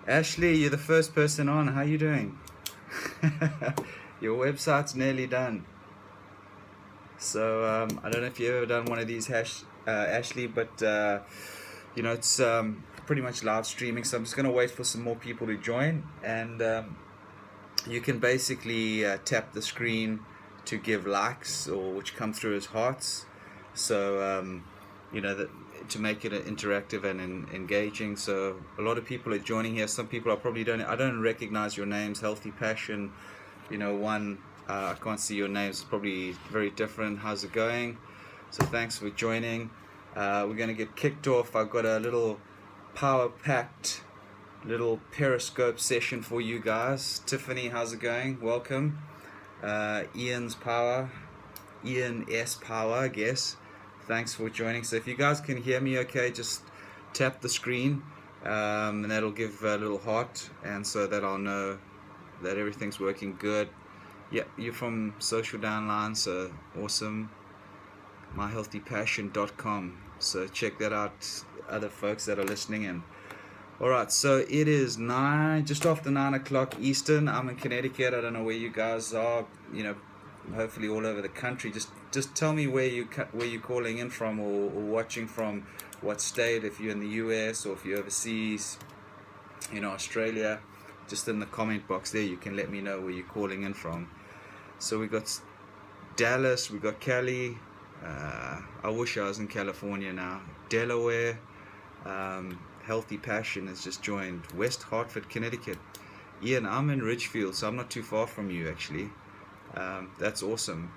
Ashley, you're the first person on. How you doing? Your website's nearly done. So I don't know if you've ever done one of these Ashley, but it's pretty much live streaming. So I'm just gonna wait for some more people to join, and you can basically tap the screen to give likes, or which come through as hearts. So that to make it interactive and engaging. So a lot of people are joining here. Some people I don't recognize your names. Healthy Passion, one, I can't see your names. It's probably very different. How's it going? So thanks for joining. We're going to get kicked off. I've got a little power packed little Periscope session for you guys. Tiffany, how's it going? Welcome. Ian S Power, I guess. Thanks for joining. So if you guys can hear me okay, just tap the screen, and that'll give a little heart, and so that I'll know that everything's working good. Yeah, you're from Social Downline, so awesome. myhealthypassion.com. So check that out, other folks that are listening in. Alright, so it is just after 9 o'clock Eastern. I'm in Connecticut. I don't know where you guys are, hopefully all over the country. Just tell me where you're calling in from, or watching from, what state, if you're in the US or if you're overseas, Australia. Just in the comment box there, you can let me know where you're calling in from. So we got Dallas, we got Cali. I wish I was in California now. Delaware. Healthy Passion has just joined. West Hartford, Connecticut. Ian, I'm in Ridgefield, so I'm not too far from you actually. That's awesome.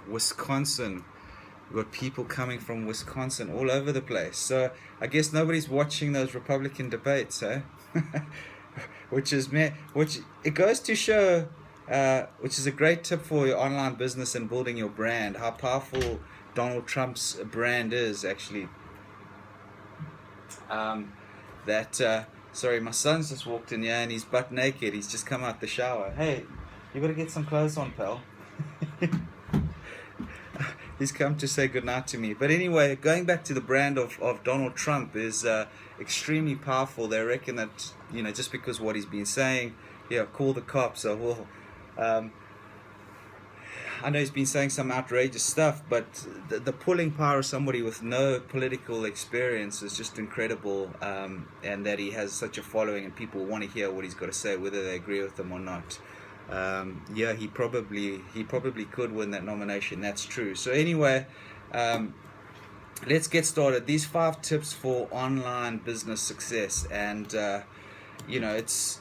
Wisconsin. We've got people coming from Wisconsin all over the place. So I guess nobody's watching those Republican debates, eh? which it goes to show, which is a great tip for your online business and building your brand, how powerful Donald Trump's brand is actually. Sorry, my son's just walked in here and he's butt naked. He's just come out the shower. Hey, you gotta get some clothes on, pal. He's come to say goodnight to me. But anyway, going back to the brand of Donald Trump is extremely powerful. They reckon that, just because what he's been saying, call the cops. I know he's been saying some outrageous stuff, but the pulling power of somebody with no political experience is just incredible, and that he has such a following and people want to hear what he's got to say, whether they agree with him or not. He probably could win that nomination. That's true. So anyway, let's get started. These 5 tips for online business success, and it's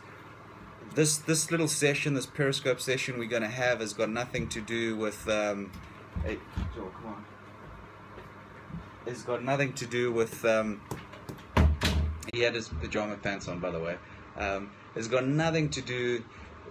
this little session, this Periscope session we're going to have, has got nothing to do with hey Joel, come on. It's got nothing to do with he had his pajama pants on, by the way. It's got nothing to do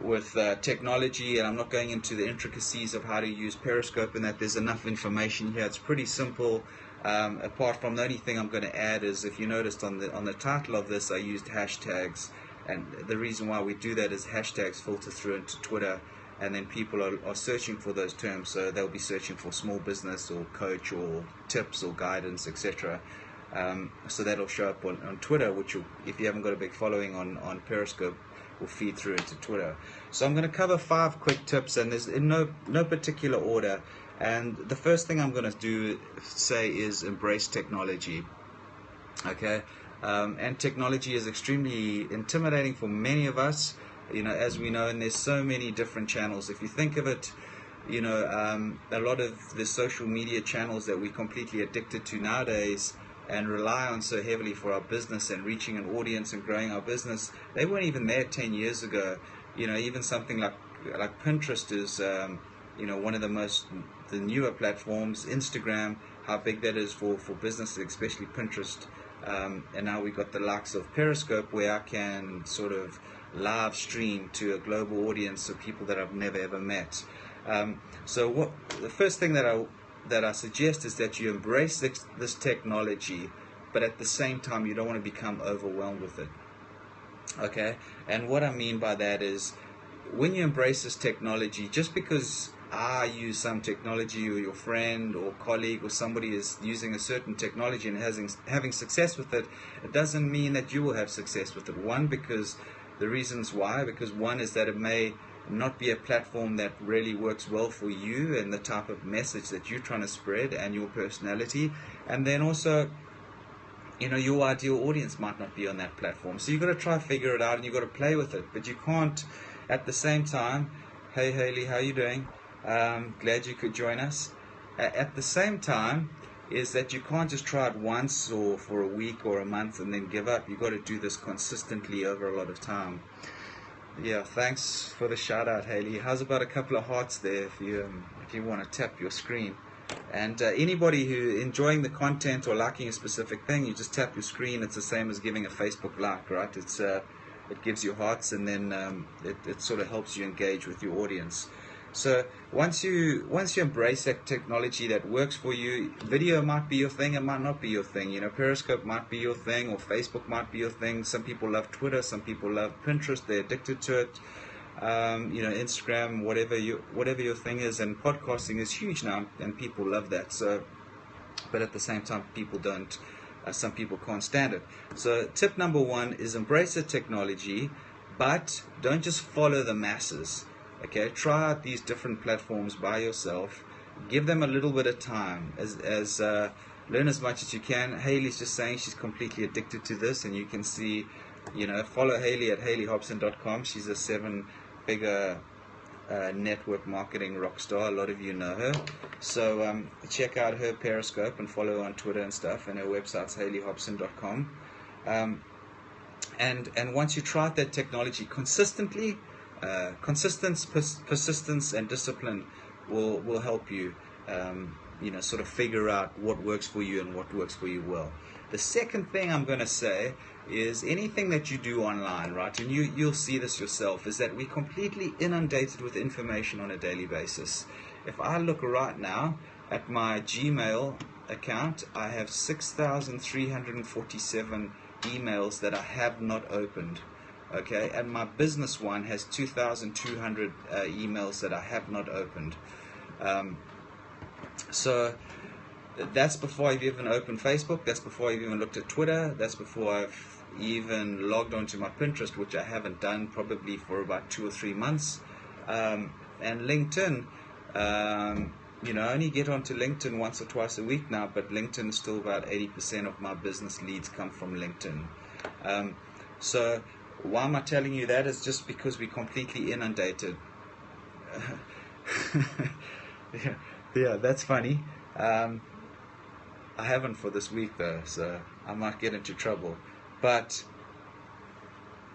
with technology, and I'm not going into the intricacies of how to use Periscope, and that there's enough information here. It's pretty simple. Apart from, the only thing I'm going to add is, if you noticed on the title of this, I used hashtags. And the reason why we do that is hashtags filter through into Twitter, and then people are searching for those terms. So they'll be searching for small business or coach or tips or guidance, etc. So that'll show up on Twitter, which if you haven't got a big following on Periscope, will feed through into Twitter. So I'm going to cover 5 quick tips, and there's in no particular order. And the first thing I'm going to say is embrace technology. Okay. And technology is extremely intimidating for many of us, as we know, and there's so many different channels. If you think of it, a lot of the social media channels that we're completely addicted to nowadays and rely on so heavily for our business and reaching an audience and growing our business, they weren't even there 10 years ago. Even something like Pinterest is, one of the newer platforms. Instagram, how big that is for businesses, especially Pinterest. And now we've got the likes of Periscope, where I can sort of live stream to a global audience of people that I've never ever met. So the first thing that I suggest is that you embrace this technology, but at the same time you don't want to become overwhelmed with it. Okay? And what I mean by that is, when you embrace this technology, just because I use some technology, or your friend or colleague or somebody is using a certain technology and having success with it, it doesn't mean that you will have success with it. One, because the reasons why, because one is that it may not be a platform that really works well for you and the type of message that you're trying to spread and your personality. And then also, your ideal audience might not be on that platform. So you've got to try to figure it out, and you've got to play with it. But you can't, at the same time, hey Haley, how you doing? Glad you could join us. At the same time, is that you can't just try it once or for a week or a month and then give up. You've got to do this consistently over a lot of time. Yeah, thanks for the shout out, Haley. How's about a couple of hearts there if you want to tap your screen? And anybody who enjoying the content or liking a specific thing, you just tap your screen. It's the same as giving a Facebook like, right? It gives you hearts, and then it sort of helps you engage with your audience. So once you embrace that technology that works for you, video might be your thing, it might not be your thing. Periscope might be your thing, or Facebook might be your thing. Some people love Twitter, some people love Pinterest, they're addicted to it. Instagram, whatever your thing is, and podcasting is huge now, and people love that. So, but at the same time, people don't. Some people can't stand it. So, tip number one is embrace the technology, but don't just follow the masses. Okay, try out these different platforms by yourself. Give them a little bit of time. Learn as much as you can. Haley's just saying she's completely addicted to this, and you can see, follow Haley at HaleyHobson.com. She's a 7-figure network marketing rock star. A lot of you know her. So check out her Periscope and follow her on Twitter and stuff. And her website's HaleyHobson.com. And once you try out that technology consistently, persistence and discipline will help you sort of figure out what works for you and what works for you well. The second thing I'm going to say is anything that you do online, right, and you'll see this yourself, is that we're completely inundated with information on a daily basis. If I look right now at my Gmail account, I have 6,347 emails that I have not opened. Okay, and my business one has 2,200 emails that I have not opened. So that's before I've even opened Facebook. That's before I've even looked at Twitter. That's before I've even logged onto my Pinterest, which I haven't done probably for about 2 or 3 months. And LinkedIn, I only get onto LinkedIn once or twice a week now, but LinkedIn is still about 80% of my business leads come from LinkedIn. So why am I telling you that? It's just because we're completely inundated. Yeah, that's funny. I haven't for this week though, so I might get into trouble. But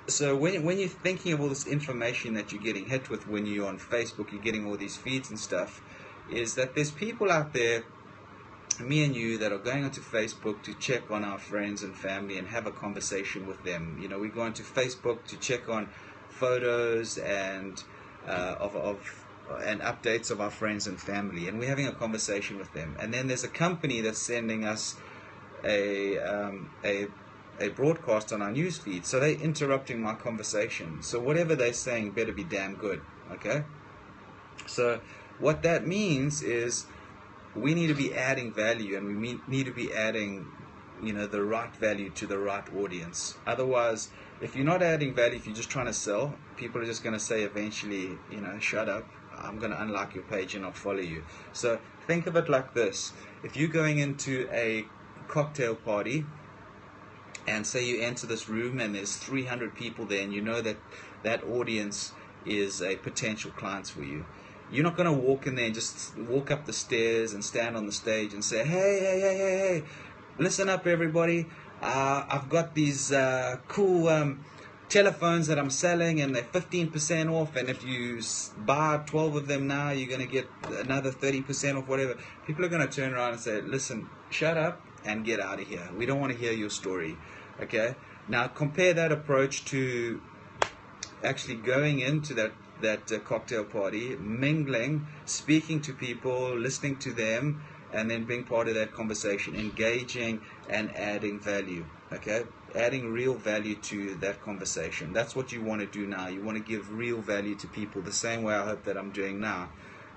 so when you're thinking of all this information that you're getting hit with when you're on Facebook, you're getting all these feeds and stuff, is that there's people out there, me and you, that are going onto Facebook to check on our friends and family and have a conversation with them. We go onto Facebook to check on photos and and updates of our friends and family, and we're having a conversation with them. And then there's a company that's sending us a broadcast on our news feed, so they're interrupting my conversation. So whatever they're saying better be damn good. Okay, so what that means is we need to be adding value, and we need to be adding the right value to the right audience. Otherwise, if you're not adding value, if you're just trying to sell, people are just going to say eventually, shut up, I'm going to unlike your page and not follow you. So think of it like this. If you're going into a cocktail party, and say you enter this room and there's 300 people there, and you know that audience is a potential client for you, you're not going to walk in there and just walk up the stairs and stand on the stage and say, hey, listen up everybody, I've got these cool telephones that I'm selling, and they're 15% off, and if you buy 12 of them now, you're going to get another 30% off, whatever. People are going to turn around and say, listen, shut up and get out of here. We don't want to hear your story. Okay? Now compare that approach to actually going into that cocktail party, mingling, speaking to people, listening to them, and then being part of that conversation, engaging and adding value. Okay, adding real value to that conversation. That's what you want to do now. You want to give real value to people the same way I hope that I'm doing now.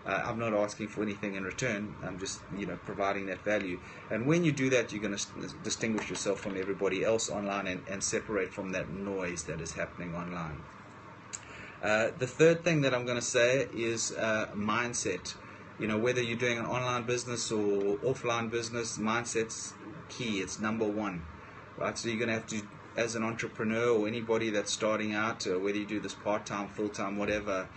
I'm not asking for anything in return. I'm just, providing that value. And when you do that, you're going to distinguish yourself from everybody else online, and separate from that noise that is happening online. The third thing that I'm going to say is mindset. Whether you're doing an online business or offline business, mindset's key. It's number one, right? So you're going to have to, as an entrepreneur or anybody that's starting out, whether you do this part-time, full-time, whatever,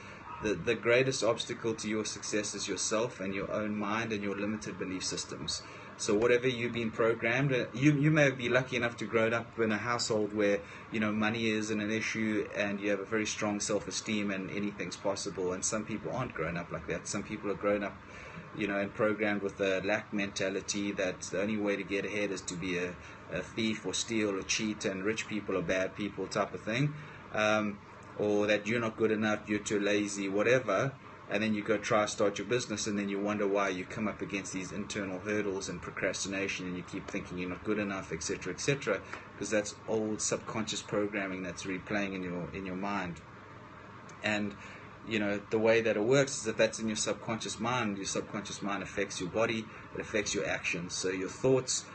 the greatest obstacle to your success is yourself and your own mind and your limited belief systems. So whatever you've been programmed, you may be lucky enough to grow up in a household where money isn't an issue and you have a very strong self-esteem and anything's possible. And some people aren't grown up like that. Some people are grown up, and programmed with a lack mentality, that the only way to get ahead is to be a thief or steal or cheat, and rich people are bad people type of thing. Or that you're not good enough, you're too lazy, whatever, and then you go try to start your business, and then you wonder why you come up against these internal hurdles and procrastination, and you keep thinking you're not good enough, etc., etc., because that's old subconscious programming that's replaying in your mind. And the way that it works is that that's in your subconscious mind. Your subconscious mind affects your body, it affects your actions. So your thoughts,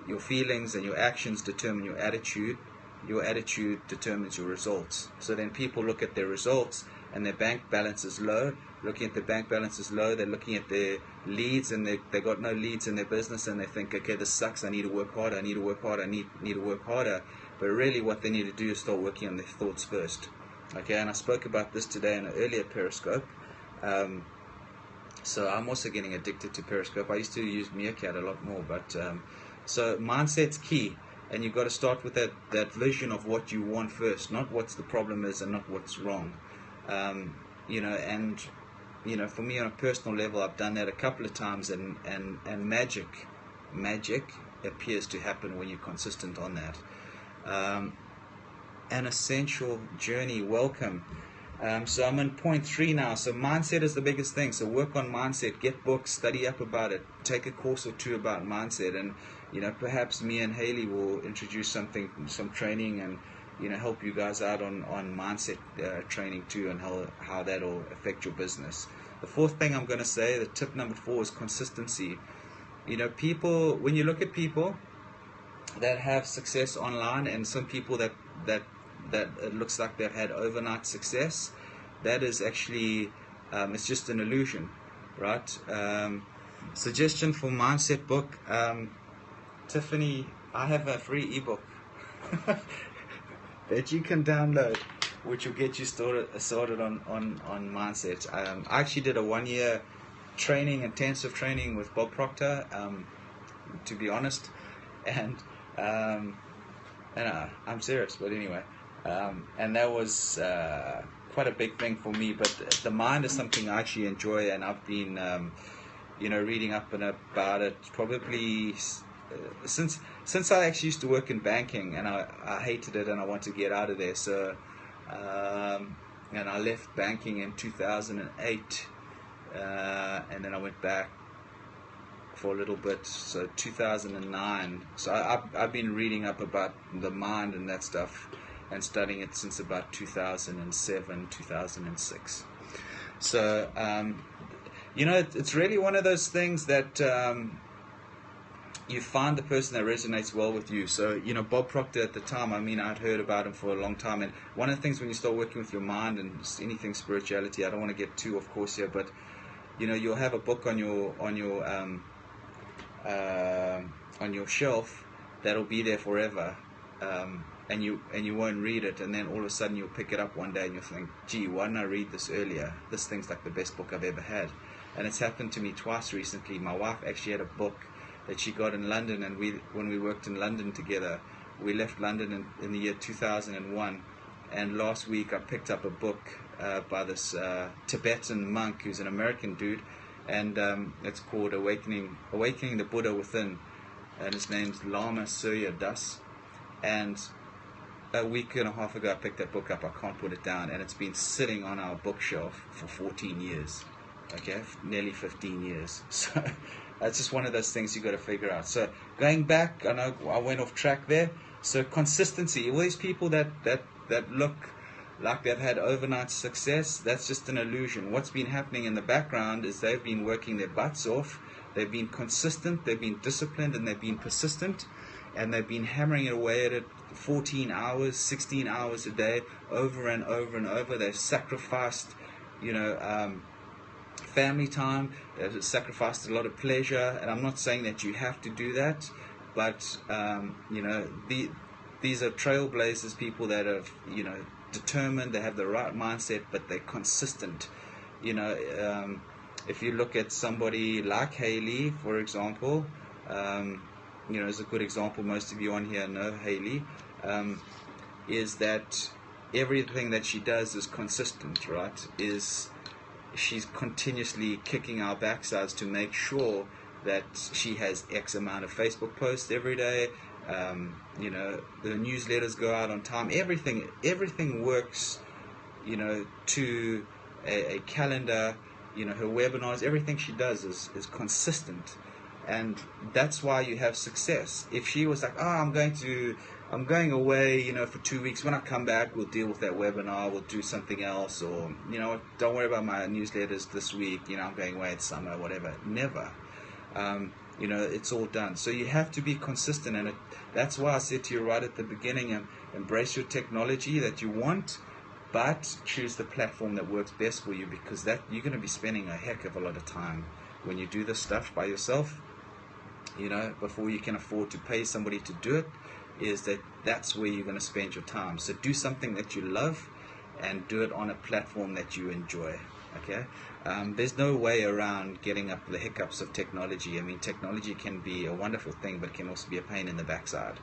your feelings, and your actions determine your attitude. Your attitude determines your results. So then people look at their results and their bank balance is low. Looking at their bank balance is low, they're looking at their leads, and they got no leads in their business, and they think, okay, this sucks, I need to work harder, I need to work harder, I need to work harder. But really what they need to do is start working on their thoughts first. Okay, and I spoke about this today in an earlier Periscope. So I'm also getting addicted to Periscope. I used to use Meerkat a lot more, but so mindset's key. And you've got to start with that vision of what you want first, not what the problem is and not what's wrong. And for me on a personal level, I've done that a couple of times, and magic appears to happen when you're consistent on that. An essential journey, welcome. So I'm on point 3 now. So mindset is the biggest thing. So work on mindset, get books, study up about it, take a course or two about mindset, and perhaps me and Haley will introduce some training, and help you guys out on mindset training too, and how that'll affect your business. The fourth thing I'm going to say, the tip number 4, is consistency. People, when you look at people that have success online, and some people that it looks like they've had overnight success, that is actually it's just an illusion, right? Suggestion for mindset book. Tiffany, I have a free ebook that you can download, which will get you started on mindset. I actually did a 1-year intensive training with Bob Proctor, to be honest, and I'm serious, but anyway, and that was quite a big thing for me. But the mind is something I actually enjoy, and I've been reading up and about it probably since I actually used to work in banking, and I hated it and I wanted to get out of there. So and I left banking in 2008, and then I went back for a little bit, so 2009. So I've been reading up about the mind and that stuff, and studying it since about 2007, 2006. So it's really one of those things that you find the person that resonates well with you. So Bob Proctor at the time, I'd heard about him for a long time, and one of the things when you start working with your mind and anything spirituality, I don't want to get too off course here, but you'll have a book on your shelf that'll be there forever, and you won't read it, and then all of a sudden you'll pick it up one day and you'll think, gee, why didn't I read this earlier? This thing's like the best book I've ever had. And it's happened to me twice recently. My wife actually had a book that she got in London, and when we worked in London together, we left London in the year 2001, and last week I picked up a book by this Tibetan monk who's an American dude, and it's called Awakening the Buddha Within, and his name's Lama Surya Das. And a week and a half ago I picked that book up. I can't put it down, and it's been sitting on our bookshelf for 14 years, okay, nearly 15 years. So it's just one of those things you got to figure out. So going back, I know I went off track there. So consistency. All these people that look like they've had overnight success. That's just an illusion. What's been happening in the background is they've been working their butts off. They've been consistent, they've been disciplined, and they've been persistent, and they've been hammering away at it 14 hours, 16 hours a day, over and over and over. They've sacrificed, family time. They've sacrificed a lot of pleasure, and I'm not saying that you have to do that, but these are trailblazers, people that have, determined, they have the right mindset, but they're consistent. If you look at somebody like Hailey, for example, is a good example. Most of you on here know Hailey, is that everything that she does is consistent, right? She's continuously kicking our backsides to make sure that she has X amount of Facebook posts every day. The newsletters go out on time. Everything works, to a calendar. Her webinars, everything she does is consistent, and that's why you have success. If she was like, I'm going away, for 2 weeks. When I come back, we'll deal with that webinar. We'll do something else, or don't worry about my newsletters this week. I'm going away, it's summer, whatever. Never. It's all done. So you have to be consistent, and that's why I said to you right at the beginning, embrace your technology that you want, but choose the platform that works best for you, because that you're going to be spending a heck of a lot of time when you do this stuff by yourself. Before you can afford to pay somebody to do it, that's where you're going to spend your time. So do something that you love, and do it on a platform that you enjoy. Okay, there's no way around getting up the hiccups of technology. I mean, technology can be a wonderful thing, but it can also be a pain in the backside.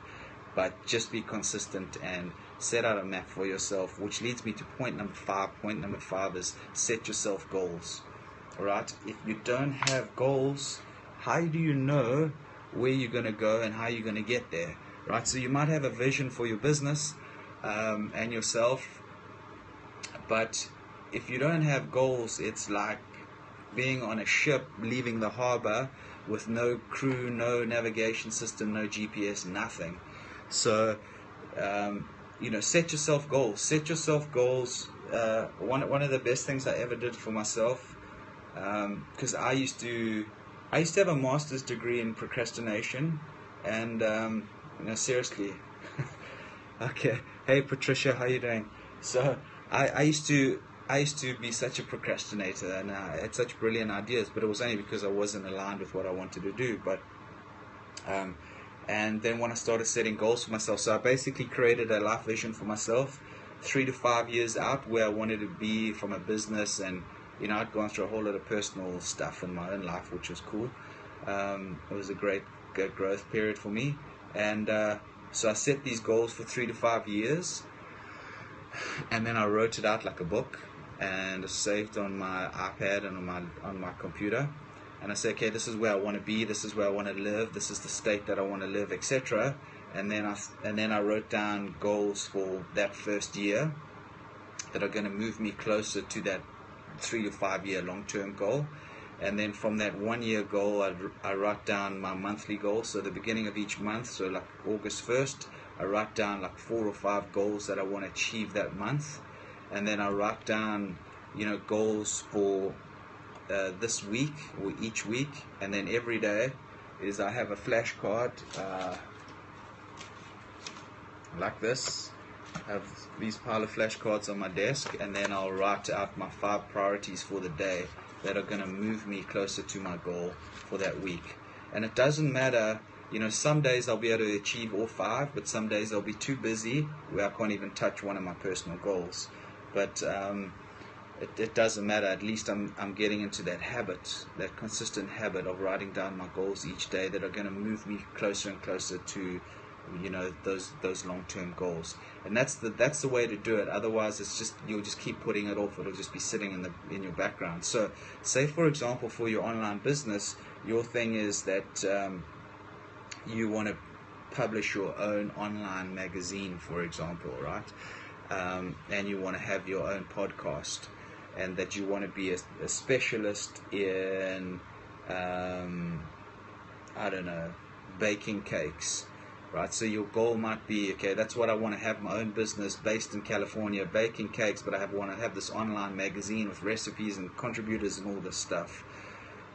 But just be consistent and set out a map for yourself, which leads me to point number 5. Point number 5 is set yourself goals. All right, if you don't have goals, how do you know where you're going to go and how you're going to get there? Right, so you might have a vision for your business and yourself, but if you don't have goals, it's like being on a ship leaving the harbor with no crew, no navigation system, no GPS, nothing. So, set yourself goals. Set yourself goals. One of the best things I ever did for myself, because I used to have a master's degree in procrastination, and seriously. Okay. Hey Patricia, how you doing? So I used to be such a procrastinator, and I had such brilliant ideas, but it was only because I wasn't aligned with what I wanted to do. But and then when I started setting goals for myself, so I basically created a life vision for myself, 3 to 5 years out, where I wanted to be from a business, and I'd gone through a whole lot of personal stuff in my own life, which was cool. It was a great growth period for me, and so I set these goals for 3 to 5 years, and then I wrote it out like a book, and saved on my iPad and on my computer. And I say, okay, this is where I want to be, this is where I want to live, this is the state that I want to live, etc. And then I wrote down goals for that first year that are going to move me closer to that 3 to 5 year long-term goal. And then from that 1 year goal, I write down my monthly goals. So the beginning of each month, so like August 1st, I write down like 4 or 5 goals that I want to achieve that month. And then I write down, goals for this week or each week. And then every day I have a flashcard like this. I have these pile of flashcards on my desk, and then I'll write out my 5 priorities for the day that are going to move me closer to my goal for that week. And it doesn't matter, some days I'll be able to achieve all 5, but some days I'll be too busy where I can't even touch one of my personal goals. But it doesn't matter. At least I'm getting into that habit, that consistent habit of writing down my goals each day that are going to move me closer and closer to those long-term goals. And that's the way to do it. Otherwise, you'll just keep putting it off. It'll just be sitting in your background. So say, for example, for your online business, your thing is that you want to publish your own online magazine, for example, right? And you want to have your own podcast, and that you want to be a specialist in baking cakes, right? So your goal might be, okay, that's what I want to have, my own business based in California, baking cakes, but I want to have this online magazine with recipes and contributors and all this stuff.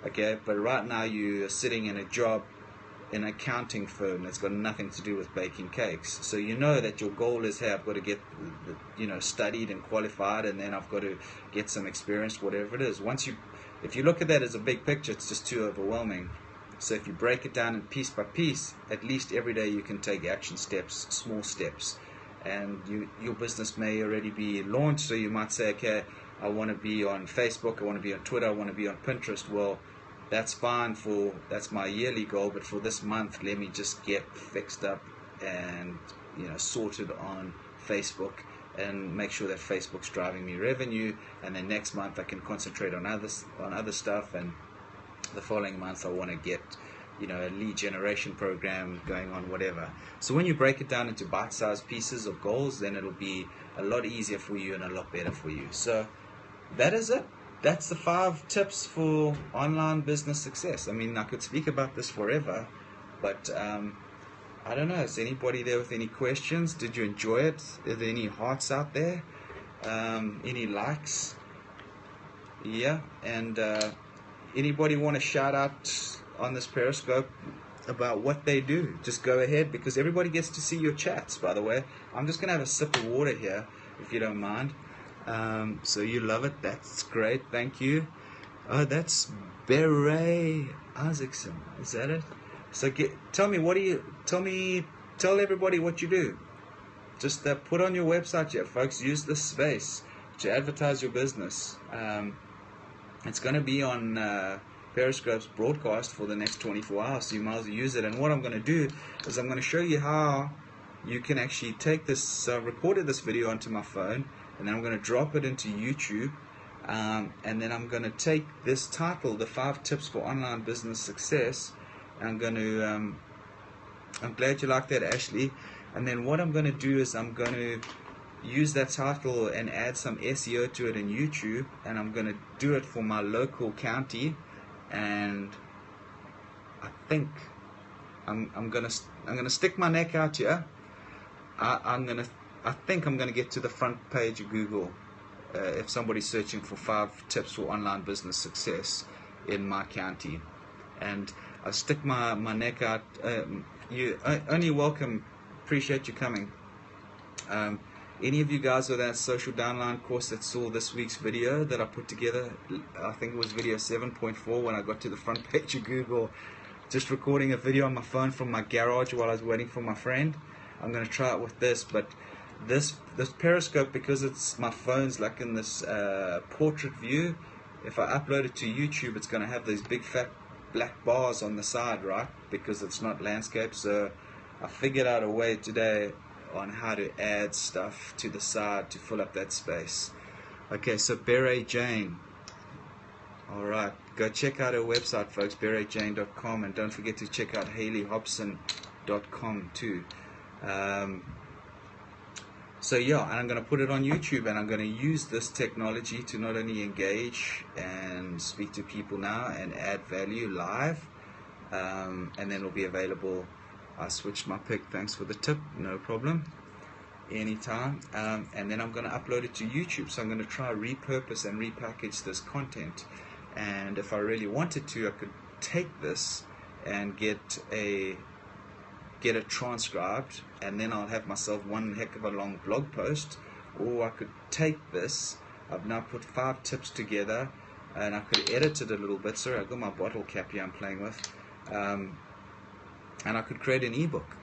Okay, but right now you're sitting in a job in an accounting firm that's got nothing to do with baking cakes. So you know that your goal is, hey, I've got to get, studied and qualified, and then I've got to get some experience, whatever it is. If you look at that as a big picture, it's just too overwhelming. So if you break it down in piece by piece, at least every day you can take action steps, small steps, and your business may already be launched. So you might say, okay, I want to be on Facebook, I want to be on Twitter, I want to be on Pinterest. Well, that's fine, that's my yearly goal, but for this month, let me just get fixed up and sorted on Facebook and make sure that Facebook's driving me revenue, and then next month I can concentrate on other stuff, and the following month I want to get a lead generation program going on, whatever. So when you break it down into bite-sized pieces of goals, then it'll be a lot easier for you and a lot better for you. So that is it. That's the 5 tips for online business success. I mean, I could speak about this forever, but I don't know. Is anybody there with any questions? Did you enjoy it? Are there any hearts out there? Any likes? Yeah. And anybody want to shout out on this Periscope about what they do? Just go ahead, because everybody gets to see your chats, by the way. I'm just going to have a sip of water here, if you don't mind. So you love it. That's great. Thank you. Oh, that's Beret Isaacson. Is that it? So tell everybody what you do. Just put on your website here, folks. Use this space to advertise your business. It's going to be on Periscope's broadcast for the next 24 hours, so you might as well use it. And what I'm going to do is I'm going to show you how you can actually take this, recorded this video onto my phone, and then I'm going to drop it into YouTube, and then I'm going to take this title, the 5 tips for online business success, and I'm going to, I'm glad you like that, Ashley. And then what I'm going to do is I'm going to use that title and add some SEO to it in YouTube, and I'm going to do it for my local county, and I think I'm going to stick my neck out here. I think I'm going to get to the front page of Google if somebody's searching for 5 tips for online business success in my county. And I'll stick my neck out. You only welcome. Appreciate you coming. Any of you guys with that social downline course that saw this week's video that I put together, I think it was video 7.4, when I got to the front page of Google, just recording a video on my phone from my garage while I was waiting for my friend. I'm going to try it with this, but this Periscope, because it's my phone's like in this portrait view, if I upload it to YouTube, it's going to have these big fat black bars on the side, right? Because it's not landscape. So I figured out a way today on how to add stuff to the side to fill up that space. Okay, so Beret Jane. Alright, go check out her website, folks, beretjane.com, and don't forget to check out HayleyHobson.com too. So yeah, and I'm going to put it on YouTube, and I'm going to use this technology to not only engage and speak to people now and add value live, and then it'll be available. I switched my pic, thanks for the tip, no problem, anytime. And then I'm going to upload it to YouTube, so I'm going to try repurpose and repackage this content. And if I really wanted to, I could take this and get it transcribed, and then I'll have myself one heck of a long blog post. Or I could take this, I've now put 5 tips together, and I could edit it a little bit. Sorry, I've got my bottle cap here I'm playing with. And I could create an ebook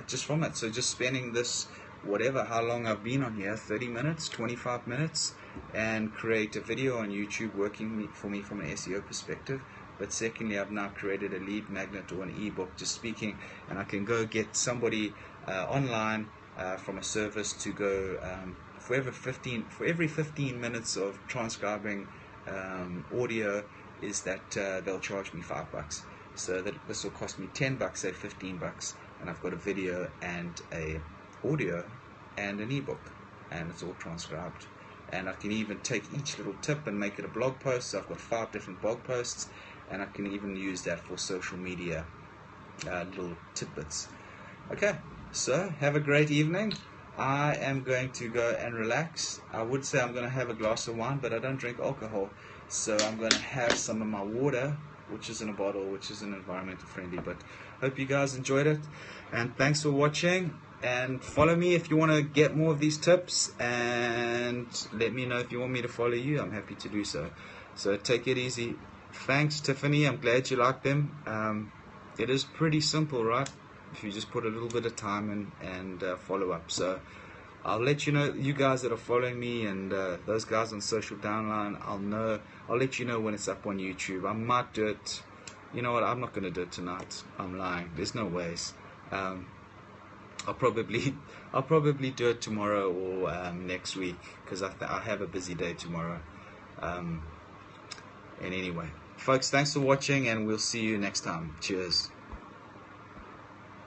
just from it. So just spending this, whatever, how long I've been on here, 30 minutes, 25 minutes, and create a video on YouTube working for me from an SEO perspective. But secondly, I've now created a lead magnet or an ebook just speaking, and I can go get somebody online from a service to go for every 15 minutes of transcribing audio, is that they'll charge me $5. So that this will cost me $10, say $15, and I've got a video and a audio and an ebook, and it's all transcribed. And I can even take each little tip and make it a blog post. So I've got 5 different blog posts, and I can even use that for social media little tidbits. Okay, so have a great evening. I am going to go and relax. I would say I'm going to have a glass of wine, but I don't drink alcohol. So I'm going to have some of my water, which is in a bottle, which is an environmental friendly. But hope you guys enjoyed it. And thanks for watching. And follow me if you want to get more of these tips. And let me know if you want me to follow you. I'm happy to do so. So take it easy. Thanks, Tiffany. I'm glad you liked them. It is pretty simple, right? If you just put a little bit of time and follow up. So I'll let you know, you guys that are following me and those guys on Social Downline, I'll let you know when it's up on YouTube. I might do it. You know what? I'm not going to do it tonight. I'm lying. There's no ways. I'll probably do it tomorrow or next week, because I have a busy day tomorrow. And anyway, folks, thanks for watching, and we'll see you next time. Cheers.